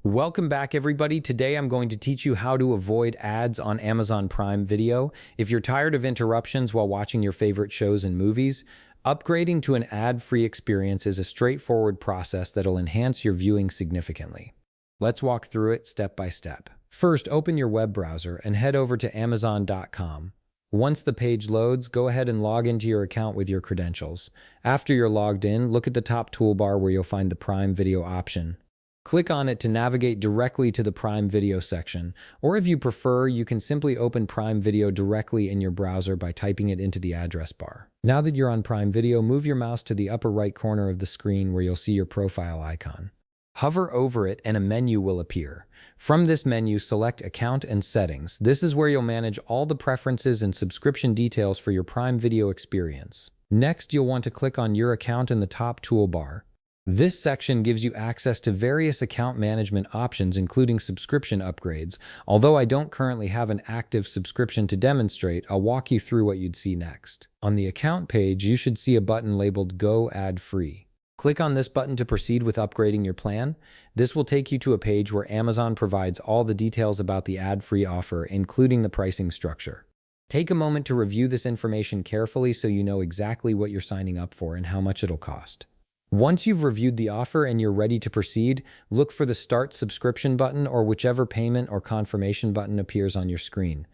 Welcome back, everybody. Today I'm going to teach you how to avoid ads on Amazon Prime Video. If you're tired of interruptions while watching your favorite shows and movies, upgrading to an ad-free experience is a straightforward process that'll enhance your viewing significantly. Let's walk through it step by step. First, open your web browser and head over to Amazon.com. Once the page loads, go ahead and log into your account with your credentials. After you're logged in, look at the top toolbar where you'll find the Prime Video option. Click on it to navigate directly to the Prime Video section, or if you prefer, you can simply open Prime Video directly in your browser by typing it into the address bar. Now that you're on Prime Video, move your mouse to the upper right corner of the screen where you'll see your profile icon. Hover over it and a menu will appear. From this menu, select Account and Settings. This is where you'll manage all the preferences and subscription details for your Prime Video experience. Next, you'll want to click on Your Account in the top toolbar. This section gives you access to various account management options, including subscription upgrades. Although I don't currently have an active subscription to demonstrate, I'll walk you through what you'd see next. On the account page, you should see a button labeled Go Ad Free. Click on this button to proceed with upgrading your plan. This will take you to a page where Amazon provides all the details about the ad-free offer, including the pricing structure. Take a moment to review this information carefully so you know exactly what you're signing up for and how much it'll cost. Once you've reviewed the offer and you're ready to proceed, look for the Start Subscription button or whichever payment or confirmation button appears on your screen.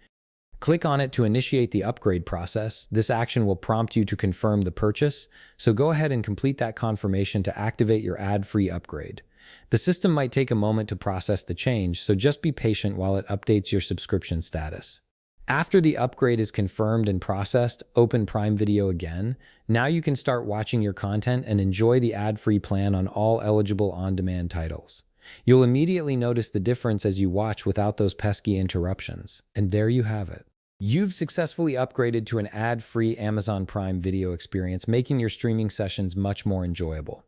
Click on it to initiate the upgrade process. This action will prompt you to confirm the purchase, so go ahead and complete that confirmation to activate your ad-free upgrade. The system might take a moment to process the change, so just be patient while it updates your subscription status. After the upgrade is confirmed and processed, open Prime Video again. Now you can start watching your content and enjoy the ad-free plan on all eligible on-demand titles. You'll immediately notice the difference as you watch without those pesky interruptions. And there you have it. You've successfully upgraded to an ad-free Amazon Prime Video experience, making your streaming sessions much more enjoyable.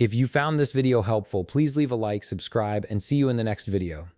If you found this video helpful, please leave a like, subscribe, and see you in the next video.